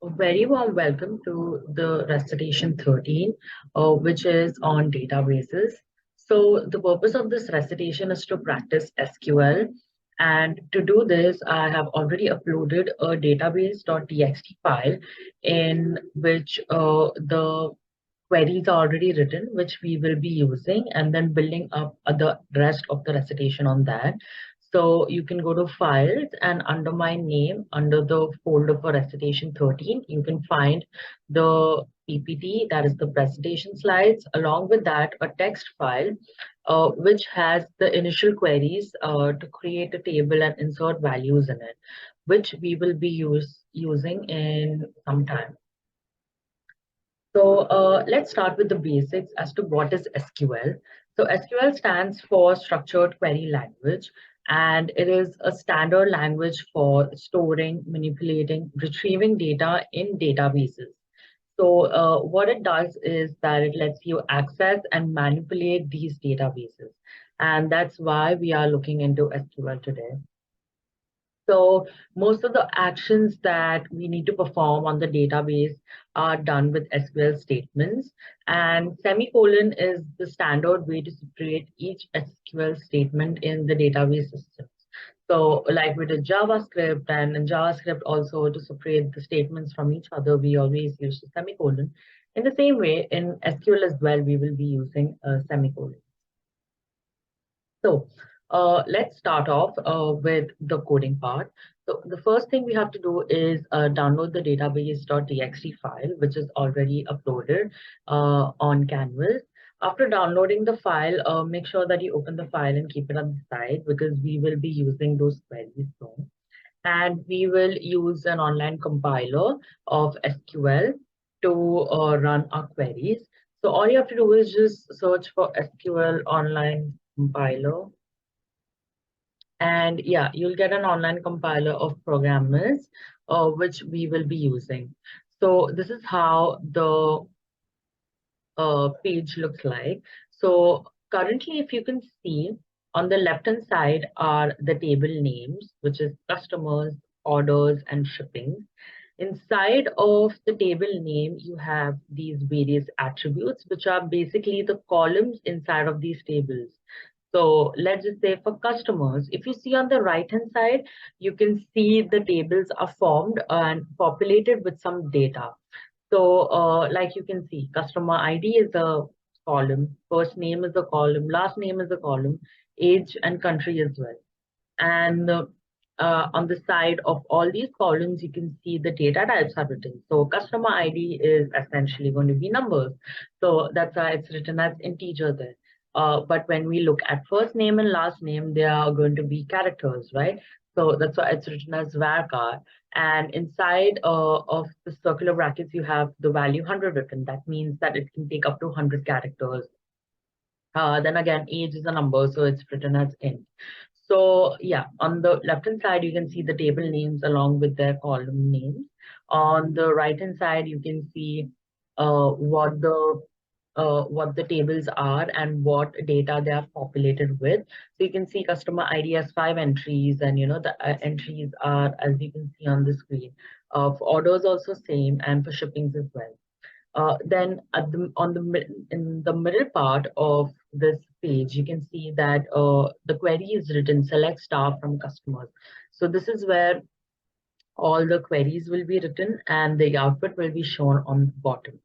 A very warm welcome to the Recitation 13, which is on databases. So the purpose of this recitation is to practice SQL. And to do this, I have already uploaded a database.txt file in which the queries are already written, which we will be using, and then building up the rest of the recitation on that. So you can go to files and under my name, under the folder for recitation 13, you can find the PPT, that is the presentation slides, along with that a text file, which has the initial queries to create a table and insert values in it, which we will be using in some time. So let's start with the basics as to what is SQL. So SQL stands for Structured Query Language, and it is a standard language for storing, manipulating, retrieving data in databases. So what it does is that it lets you access and manipulate these databases. And that's why we are looking into SQL today. So most of the actions that we need to perform on the database are done with SQL statements, and semicolon is the standard way to separate each SQL statement in the database systems. So like with the JavaScript, and in JavaScript also to separate the statements from each other, we always use the semicolon. In the same way, in SQL as well, we will be using a semicolon. So let's start off with the coding part. So the first thing we have to do is download the database.txt file, which is already uploaded on Canvas. After downloading the file, make sure that you open the file and keep it on the side because we will be using those queries soon. And we will use an online compiler of SQL to run our queries. So all you have to do is just search for SQL online compiler. And yeah, you'll get an online compiler of programmers, which we will be using. So this is how the page looks like. So currently, if you can see, on the left-hand side are the table names, which is customers, orders, and shipping. Inside of the table name, you have these various attributes, which are basically the columns inside of these tables. So let's just say for customers, if you see on the right-hand side, you can see the tables are formed and populated with some data. So like you can see, customer ID is a column, first name is a column, last name is a column, age and country as well. And on the side of all these columns, you can see the data types are written. So customer ID is essentially going to be numbers. So that's why it's written as integer there. But when we look at first name and last name, they are going to be characters, right? So that's why it's written as varchar. And inside of the circular brackets, you have the value 100 written. That means that it can take up to 100 characters. Then again, age is a number, so it's written as int. So yeah, on the left-hand side, you can see the table names along with their column names. On the right-hand side, you can see what the tables are and what data they are populated with. So you can see customer ID has 5 entries, and the entries are, as you can see on the screen. For orders also same, and for shippings as well. Then in the middle part of this page, you can see that the query is written select star from customers. So this is where all the queries will be written and the output will be shown on the bottom.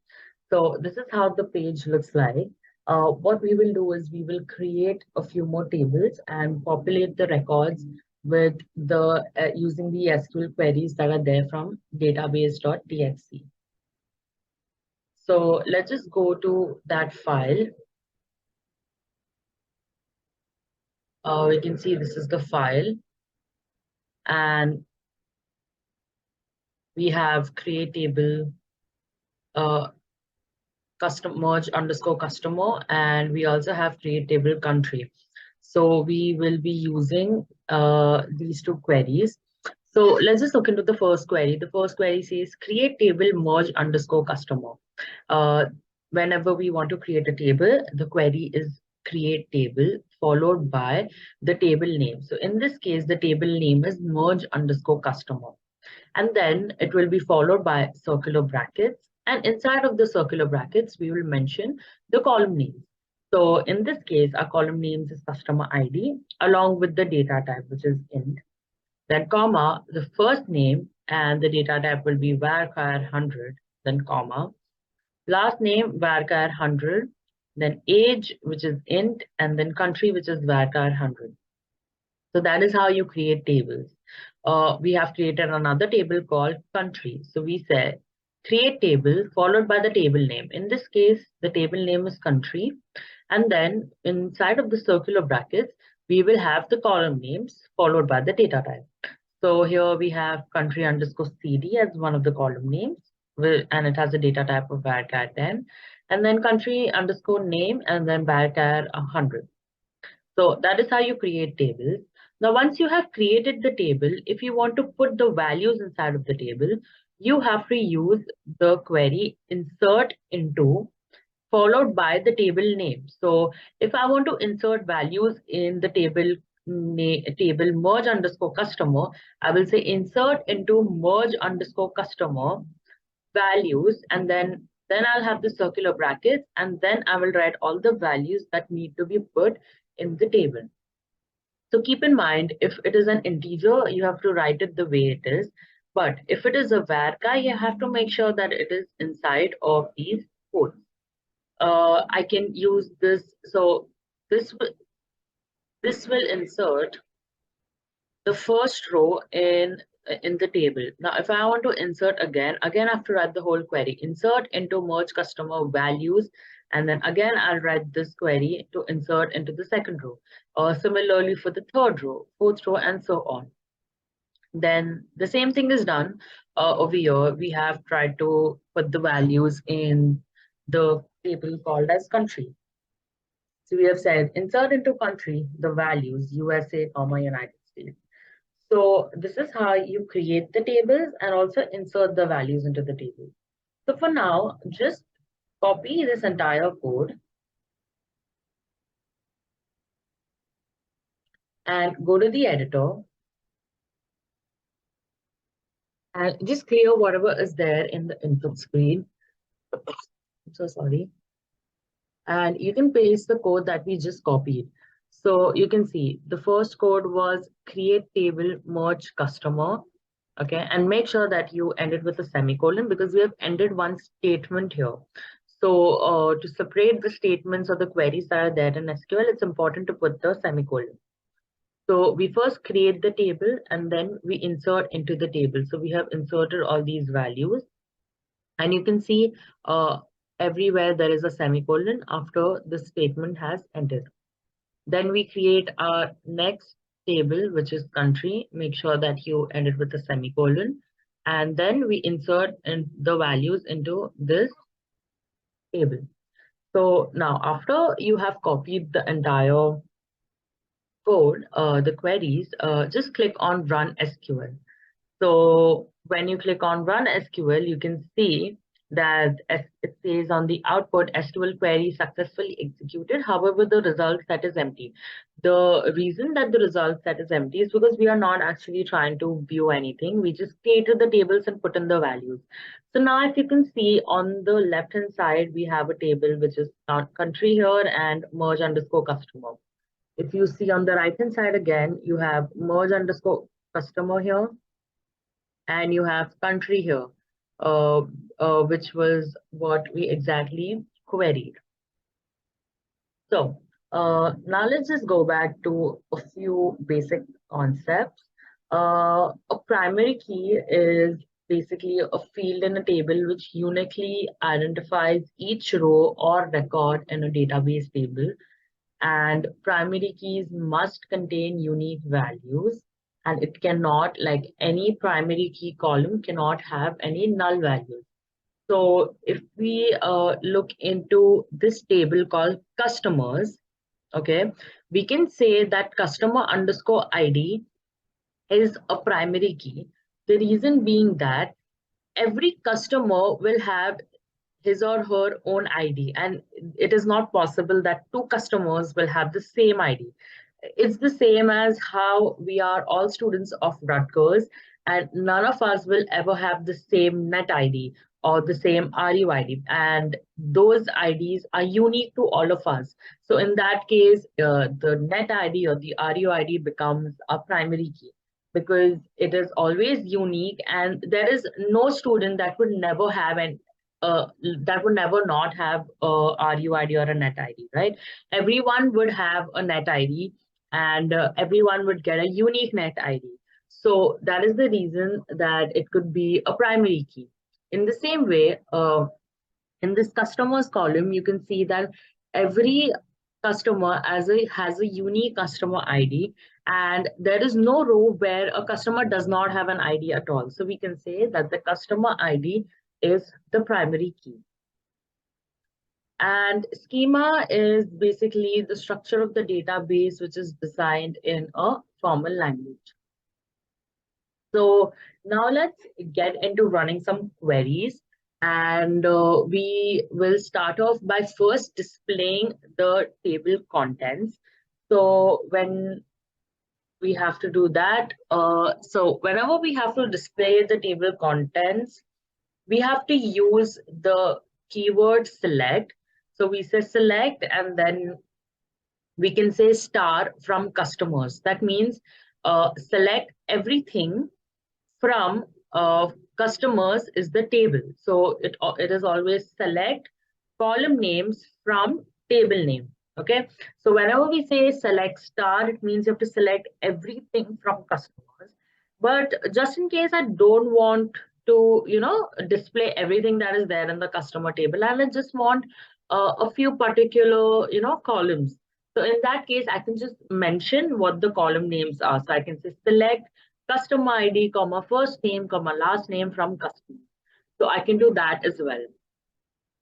So this is how the page looks like. What we will do is we will create a few more tables and populate the records with the using the SQL queries that are there from database.txt. So let's just go to that file. We can see this is the file, and we have create table custom merge underscore customer, and we also have create table country. So we will be using these two queries. So let's just look into the first query. The first query says create table merge underscore customer. Whenever we want to create a table, the query is create table followed by the table name. So in this case, the table name is merge underscore customer. And then it will be followed by circular brackets. And inside of the circular brackets, we will mention the column names. So in this case, our column names is customer ID along with the data type, which is int. Then comma, the first name and the data type will be varchar 100, then comma. Last name varchar 100, then age, which is int, and then country, which is varchar 100. So that is how you create tables. We have created another table called country. So we say create table followed by the table name. In this case, the table name is country. And then inside of the circular brackets, we will have the column names followed by the data type. So here we have country underscore CD as one of the column names, and it has a data type of varchar 10, and then country underscore name, and then varchar 100. So that is how you create tables. Now, once you have created the table, if you want to put the values inside of the table, you have to use the query insert into followed by the table name. So if I want to insert values in the table merge underscore customer, I will say insert into merge underscore customer values, and then I'll have the circular brackets, and then I will write all the values that need to be put in the table. So keep in mind, if it is an integer, you have to write it the way it is. But if it is a varchar, you have to make sure that it is inside of these quotes. I can use this. So this will insert the first row in the table. Now, if I want to insert again, I have to write the whole query. Insert into merge customer values, and then again I'll write this query to insert into the second row. Similarly for the third row, fourth row, and so on. Then the same thing is done over here. We have tried to put the values in the table called as country. So we have said insert into country the values USA, United States. So this is how you create the tables and also insert the values into the table. So for now, just copy this entire code and go to the editor and just clear whatever is there in the input screen. I'm so sorry. And you can paste the code that we just copied. So you can see the first code was create table merge customer. Okay, and make sure that you end it with a semicolon because we have ended one statement here. So to separate the statements or the queries that are there in SQL, it's important to put the semicolon. So we first create the table and then we insert into the table. So we have inserted all these values, and you can see everywhere there is a semicolon after the statement has ended. Then we create our next table, which is country. Make sure that you end it with a semicolon. And then we insert in the values into this table. So now after you have copied the entire code, the queries, just click on Run SQL. So when you click on Run SQL, you can see that it says on the output SQL query successfully executed. However, the result set is empty. The reason that the result set is empty is because we are not actually trying to view anything. We just created the tables and put in the values. So now if you can see on the left hand side, we have a table which is country here and merge underscore customer. If you see on the right hand side again, you have merge underscore customer here and you have country here, uh, which was what we exactly queried. So now let's just go back to a few basic concepts. A primary key is basically a field in a table which uniquely identifies each row or record in a database table, and primary keys must contain unique values, and it cannot, like any primary key column cannot have any null values. So if we look into this table called customers, okay, we can say that customer underscore ID is a primary key. The reason being that every customer will have his or her own ID, and it is not possible that two customers will have the same ID. It's the same as how we are all students of Rutgers, and none of us will ever have the same net ID or the same RUID, and those IDs are unique to all of us. So in that case, the net ID or the RUID becomes a primary key because it is always unique, and there is no student that would never have an that would never not have a RUID or a net ID, right? Everyone would have a net ID, and everyone would get a unique net ID. So that is the reason that it could be a primary key. In the same way, in this customers column, you can see that every customer has a unique customer ID, and there is no row where a customer does not have an ID at all. So we can say that the customer ID is the primary key. And schema is basically the structure of the database, which is designed in a formal language. So now let's get into running some queries. And we will start off by first displaying the table contents. So when we have to do that, so whenever we have to display the table contents, we have to use the keyword select. So we say select, and then we can say star from customers. That means select everything from customers is the table. So it is always select column names from table name. Okay. So whenever we say select star, it means you have to select everything from customers. But just in case I don't want to, display everything that is there in the customer table, and I just want a few particular, columns. So in that case, I can just mention what the column names are. So I can say select customer ID, comma, first name, comma, last name from customer. So I can do that as well.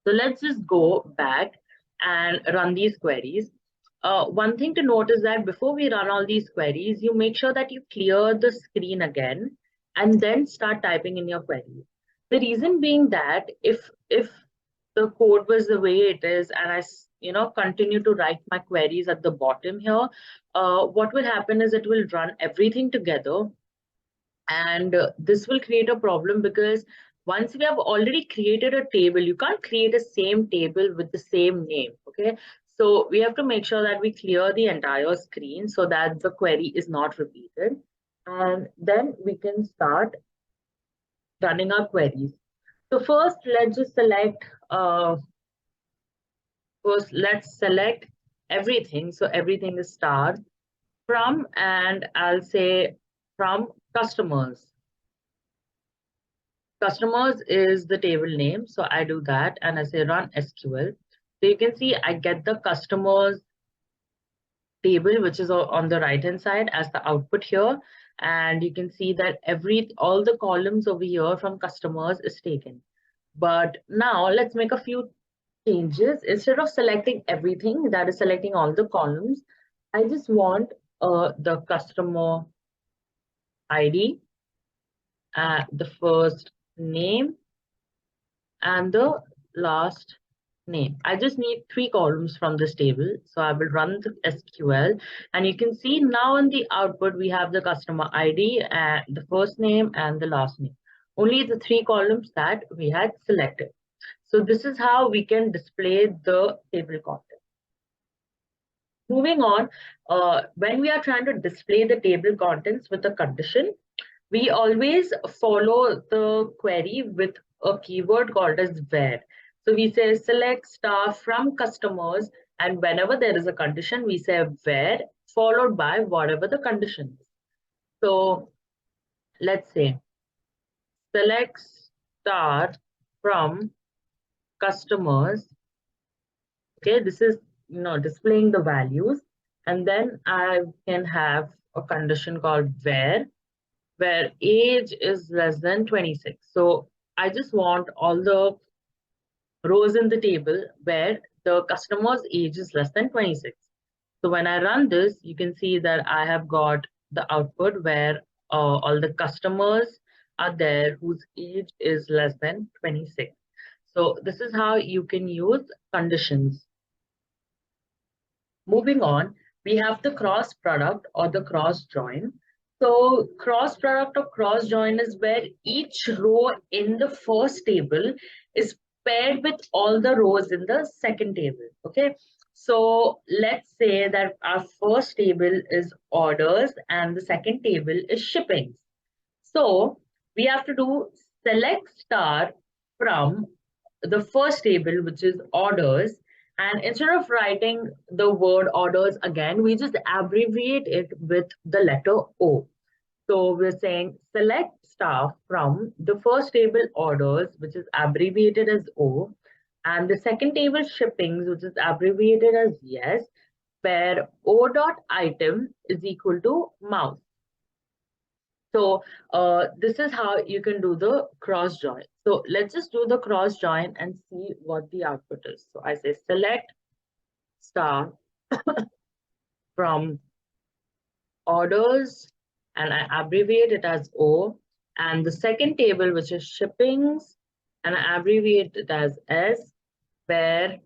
So let's just go back and run these queries. One thing to note is that before we run all these queries, you make sure that you clear the screen again and then start typing in your queries. The reason being that if the code was the way it is and I continue to write my queries at the bottom here, what will happen is it will run everything together, and this will create a problem because once we have already created a table, you can't create a same table with the same name. Okay, so we have to make sure that we clear the entire screen so that the query is not repeated, and then we can start running our queries. So first let's select everything. So everything is star from, and I'll say from customers. Customers is the table name. So I do that and I say run SQL. So you can see I get the customers table, which is on the right hand side as the output here. And you can see that all the columns over here from customers is taken. But now let's make a few changes. Instead of selecting everything, that is selecting all the columns, I just want the customer ID, the first name, and the last name. I just need 3 columns from this table. So I will run the SQL, and you can see now in the output, we have the customer ID and the first name and the last name. Only the 3 columns that we had selected. So this is how we can display the table content. Moving on, when we are trying to display the table contents with a condition, we always follow the query with a keyword called as where. So we say select star from customers, and whenever there is a condition, we say where followed by whatever the condition is. So let's say select star from customers. Okay, this is displaying the values, and then I can have a condition called where age is less than 26. So I just want all the rows in the table where the customer's age is less than 26. So when I run this, you can see that I have got the output where all the customers are there whose age is less than 26. So this is how you can use conditions. Moving on, we have the cross product or the cross join. So cross product or cross join is where each row in the first table is paired with all the rows in the second table. Okay. So let's say that our first table is orders and the second table is shippings. So we have to do select star from the first table, which is orders. And instead of writing the word orders again, we just abbreviate it with the letter O. So we're saying select star from the first table orders, which is abbreviated as O, and the second table shippings, which is abbreviated as yes, where O dot item is equal to mouse. So this is how you can do the cross join. So let's just do the cross join and see what the output is. So I say select star from orders and I abbreviate it as O. And the second table, which is shippings, and I abbreviate it as S, where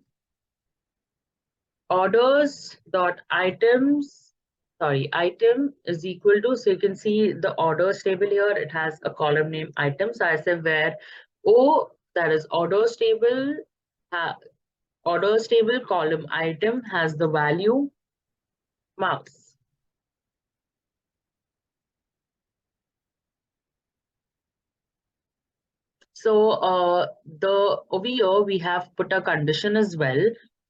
orders dot items, sorry, item is equal to, so you can see the orders table here, it has a column name item. So I say where O, that is orders table column item has the value mouse. So over here we have put a condition as well.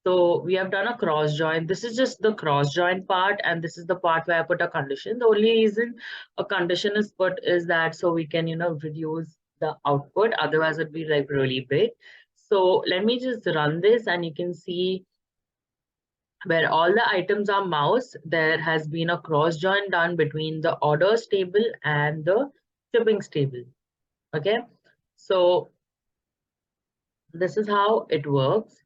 So we have done a cross join. This is just the cross join part, and this is the part where I put a condition. The only reason a condition is put is that so we can, reduce the output. Otherwise, it'd be like really big. So let me just run this, and you can see where all the items are mouse. There has been a cross join done between the orders table and the shippings table. Okay, so this is how it works.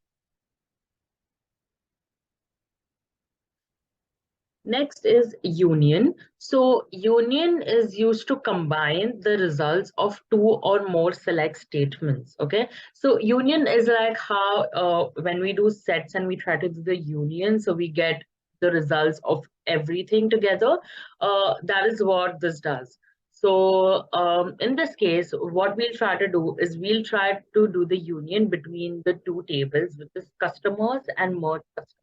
Next is union. So union is used to combine the results of two or more select statements. Okay. So union is like how when we do sets and we try to do the union, so we get the results of everything together. That is what this does. So in this case, what we'll try to do is we'll try to do the union between the two tables, which is customers and merge customers.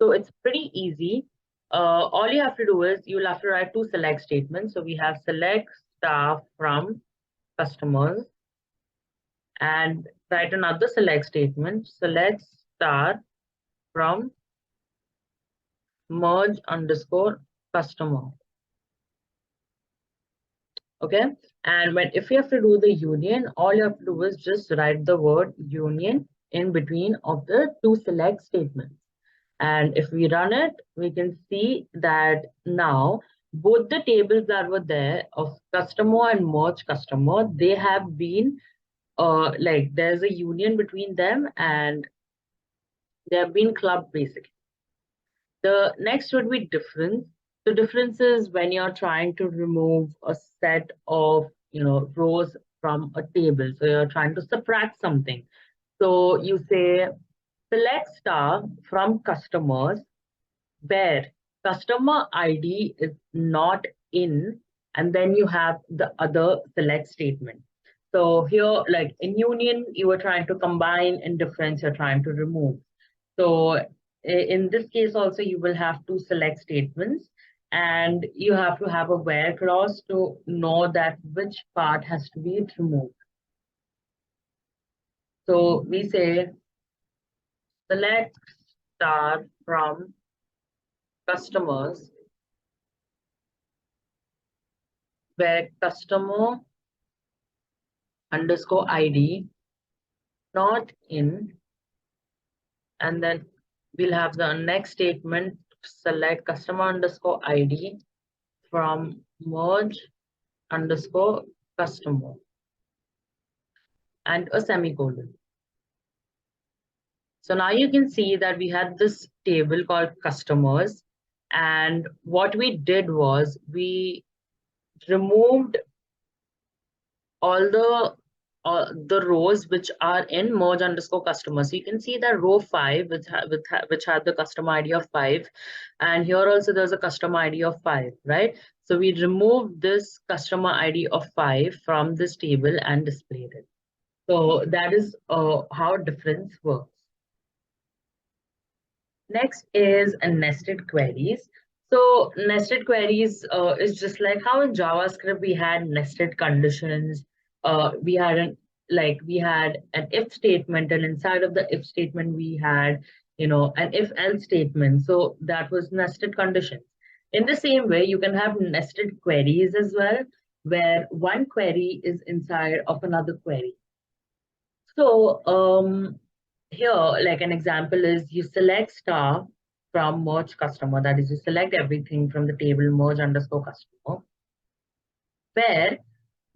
So it's pretty easy. All you have to do is you'll have to write two select statements. So we have select star from customers and write another select statement, select star from merge underscore customer. Okay. And when if you have to do the union, all you have to do is just write the word union in between of the two select statements. And if we run it, we can see that now both the tables that were there of customer and merge customer, they have been like there's a union between them and they have been clubbed basically. The next would be difference. The difference is when you're trying to remove a set of rows from a table. So you're trying to subtract something. So you say select star from customers where customer ID is not in, and then you have the other select statement. So here, like in union, you were trying to combine, in difference, you're trying to remove. So in this case also, you will have two select statements and you have to have a where clause to know that which part has to be removed. So we say select star from customers where customer underscore ID not in, and then we'll have the next statement select customer underscore ID from merge underscore customer and a semicolon. So now you can see that we had this table called customers, and what we did was we removed all the rows which are in merge underscore customer. So you can see that row 5 which had the customer ID of 5, and here also there's a customer ID of 5, right? So we removed this customer ID of 5 from this table and displayed it. So that is how difference works. Next is a nested queries. So nested queries is just like how in JavaScript we had nested conditions. We had we had an if statement, and inside of the if statement we had an if else statement. So that was nested conditions. In the same way, you can have nested queries as well, where one query is inside of another query. So here, like an example is you select star from merge customer. That is, you select everything from the table merge underscore customer, where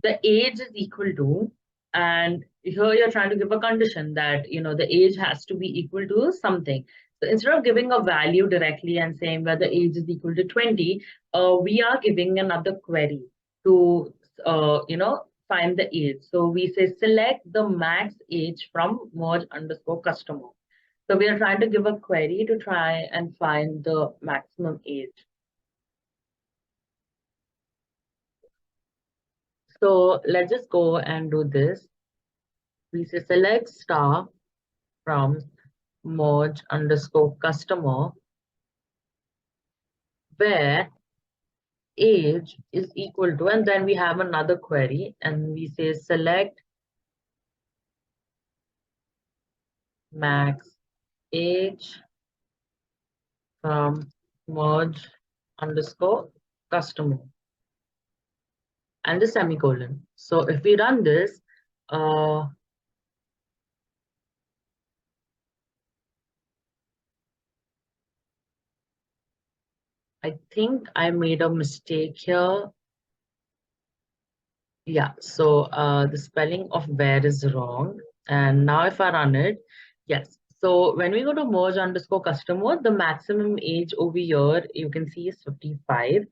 the age is equal to, and here you're trying to give a condition that the age has to be equal to something. So instead of giving a value directly and saying whether age is equal to 20, we are giving another query to find the age. So we say select the max age from merge underscore customer. So we are trying to give a query to try and find the maximum age. So let's just go and do this. We say select star from merge underscore customer, where age is equal to, and then we have another query and we say select max age from merge underscore customer and the semicolon. So if we run this, uh, I think I made a mistake here. Yeah, so the spelling of where is wrong. And now if I run it, yes. So when we go to merge underscore customer, the maximum age over here you can see is 55.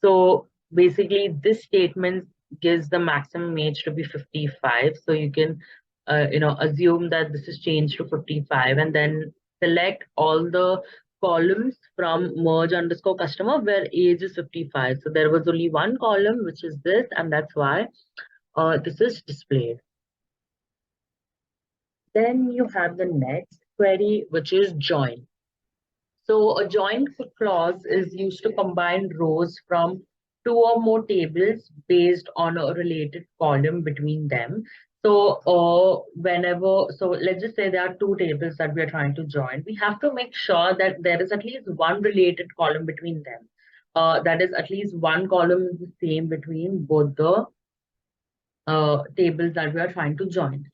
So basically this statement gives the maximum age to be 55. So you can assume that this is changed to 55 and then select all the columns from merge underscore customer where age is 55. So there was only one column, which is this, and that's why this is displayed. Then you have the next query, which is join. So a join clause is used to combine rows from two or more tables based on a related column between them. So so let's just say there are two tables that we are trying to join. We have to make sure that there is at least one related column between them. That is, at least one column is the same between both the tables that we are trying to join.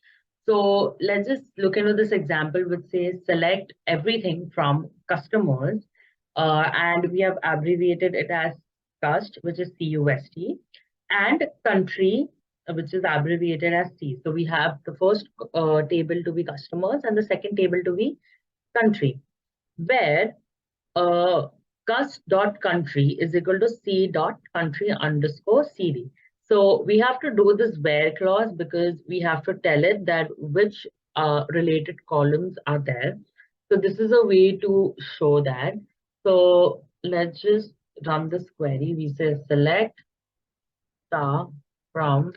So let's just look into this example which says select everything from customers, and we have abbreviated it as cust, which is CUST, and country, which is abbreviated as C. So we have the first table to be customers and the second table to be country, where uh, cust.country is equal to c.country underscore cd. So we have to do this where clause because we have to tell it that which related columns are there. So this is a way to show that. So let's just run this query. We say select star from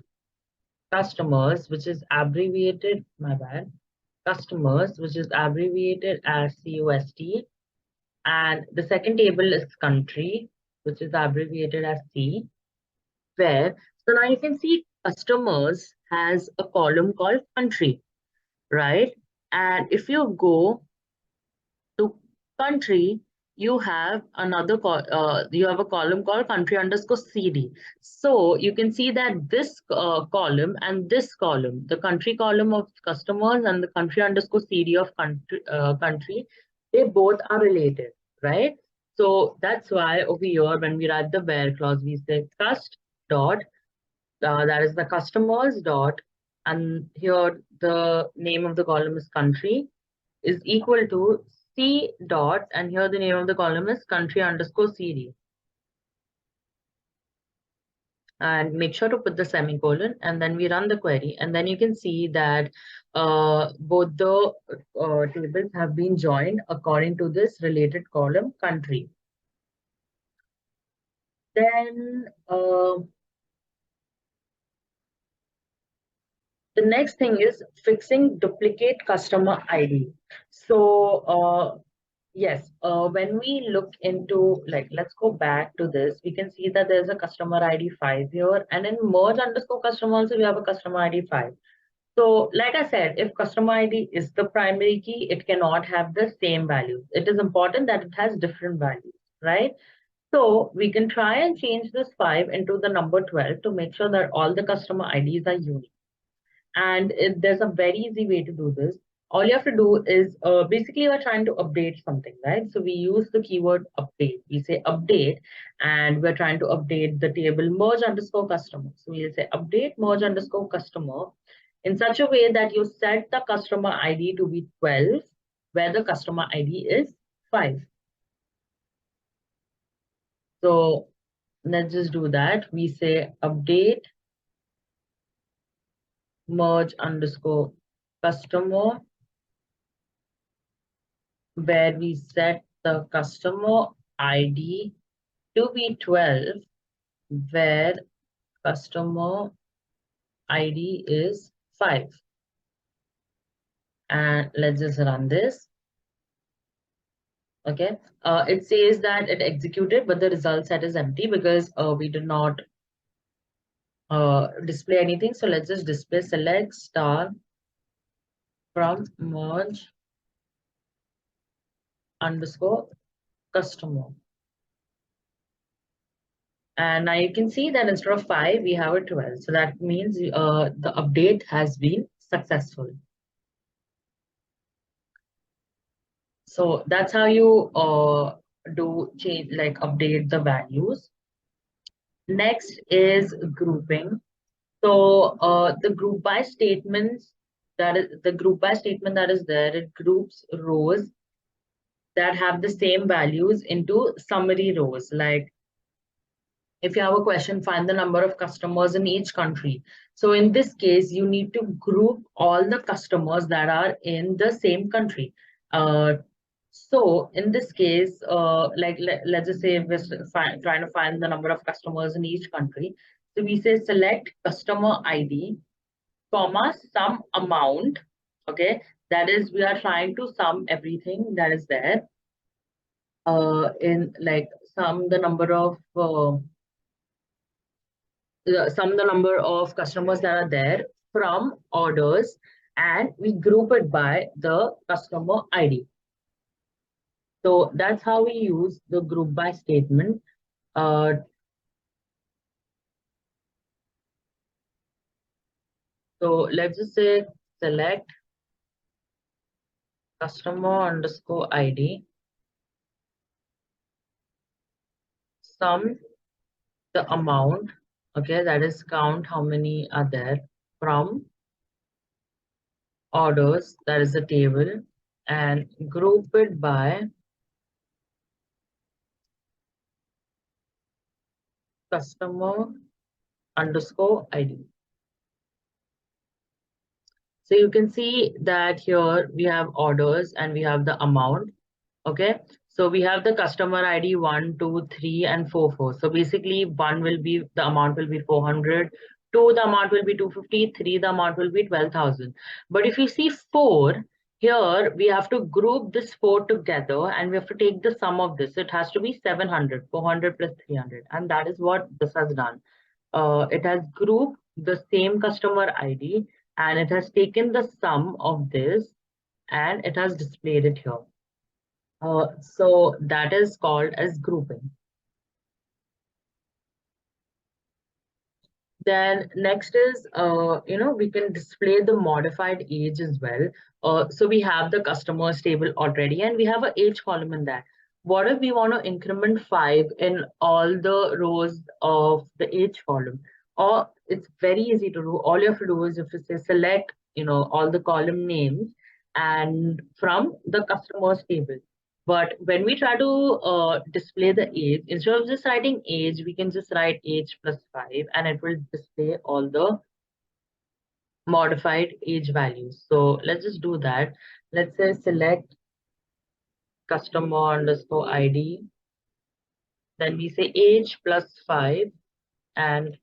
customers, which is abbreviated, my bad, customers, which is abbreviated as CUST, and the second table is country, which is abbreviated as C, where, so now you can see customers has a column called country, right? And if you go to country, you have you have a column called country underscore CD. So you can see that this column and this column, the country column of customers and the country underscore CD of country, they both are related, right? So that's why over here, when we write the where clause, we say cust dot, that is the customers dot, and here the name of the column is country, is equal to C dot, and here the name of the column is country underscore CD. And make sure to put the semicolon, and then we run the query, and then you can see that both the tables have been joined according to this related column country. Then the next thing is fixing duplicate customer ID. So yes, when we look into, like, let's go back to this, we can see that there's a customer ID 5 here, and in merge underscore customer also we have a customer ID 5. So like I said, if customer ID is the primary key, it cannot have the same values. It is important that it has different values, right? So we can try and change this 5 into the number 12 to make sure that all the customer IDs are unique. And there's a very easy way to do this. All you have to do is basically we're trying to update something, right? So we use the keyword update. We say update, and we're trying to update the table merge underscore customer. So we'll say update merge underscore customer in such a way that you set the customer ID to be 12, where the customer ID is 5. So let's just do that. We say update merge underscore customer, where we set the customer ID to be 12, where customer ID is 5. And let's just run this. Okay. It says that it executed, but the result set is empty because we did not display anything. So let's just display select star from merge underscore customer. And now you can see that instead of 5, we have a 12. So that means the update has been successful. So that's how you do change, like update the values. Next is grouping. So the group by statements, that is the group by statement that is there, it groups rows that have the same values into summary rows. Like if you have a question, find the number of customers in each country. So in this case, you need to group all the customers that are in the same country. Uh, so in this case, like let's just say we're trying to find the number of customers in each country. So we say select customer ID, comma, some amount. Okay, that is we are trying to sum everything that is there. In like sum the number of sum the number of customers that are there from orders, and we group it by the customer ID. So that's how we use the group by statement. Uh, so let's just say select customer underscore ID, sum the amount, okay, that is count how many are there from orders, that is the table, and group it by customer underscore ID. So you can see that here we have orders and we have the amount. Okay. So we have the customer ID 1, 2, 3, and 4, 4. So basically, one will be the amount will be 400, 2, the amount will be 250, 3, the amount will be 12,000. But if you see 4, here we have to group this 4 together and we have to take the sum of this. It has to be 700, 400 plus 300. And that is what this has done. It has grouped the same customer ID and it has taken the sum of this and it has displayed it here. So that is called as grouping. Then next is, we can display the modified age as well. So we have the customers table already, and we have an age column in that. What if we want to increment 5 in all the rows of the age column? Or it's very easy to do. All you have to do is if you say select, all the column names and from the customers table. But when we try to display the age, instead of just writing age, we can just write age plus 5 and it will display all the modified age values. So let's just do that. Let's say select customer underscore ID Then we say age plus 5 and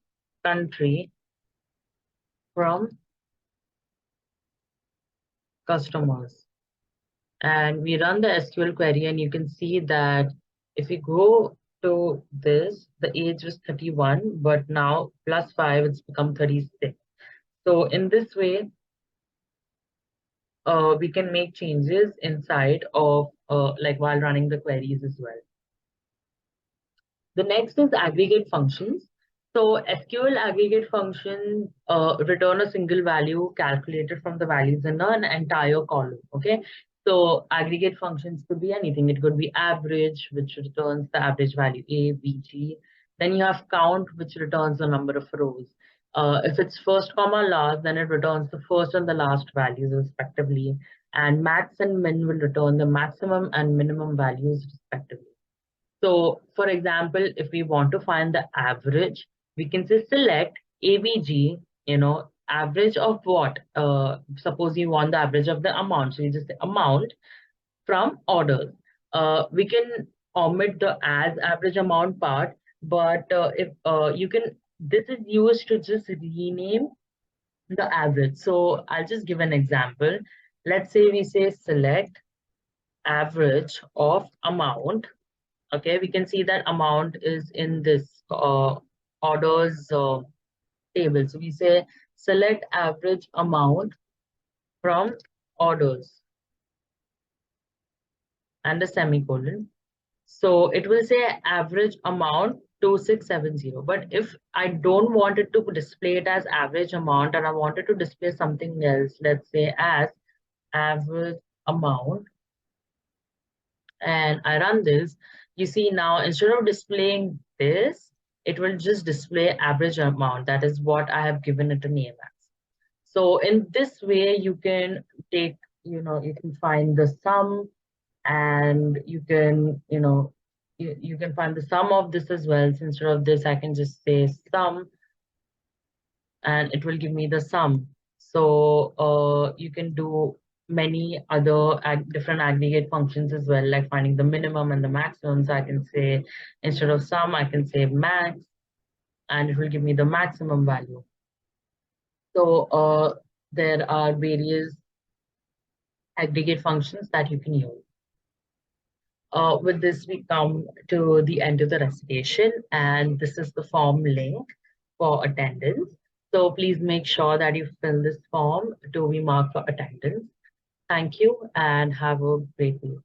country from customers. And we run the SQL query, and you can see that if we go to this, the age was 31, but now plus 5, it's become 36. So in this way, we can make changes inside of like while running the queries as well. The next is aggregate functions. So SQL aggregate functions return a single value calculated from the values in an entire column. Okay. So aggregate functions could be anything. It could be average, which returns the average value A, B, G. Then you have count, which returns the number of rows. If it's first comma last, then it returns the first and the last values respectively. And max and min will return the maximum and minimum values respectively. So, for example, if we want to find the average, we can say select AVG, average of what? Suppose you want the average of the amount. So you just say amount from orders. We can omit the as average amount part, but if you can, this is used to just rename the average. So I'll just give an example. Let's say we say select average of amount. Okay, we can see that amount is in this orders table. So we say select average amount from orders and a semicolon. So it will say average amount 2670. But if I don't want it to display it as average amount and I wanted to display something else, let's say as average amount, and I run this, you see now instead of displaying this, it will just display average amount. That is what I have given it a name as. So in this way, you can take, you can find the sum, and you can, you can find the sum of this as well. So instead of this, I can just say sum, and it will give me the sum. So you can do many other different aggregate functions as well, like finding the minimum and the maximum. So I can say, instead of sum, I can say max, and it will give me the maximum value. So there are various aggregate functions that you can use. With this, we come to the end of the recitation, and this is the form link for attendance. So please make sure that you fill this form to be marked for attendance. Thank you and have a great week.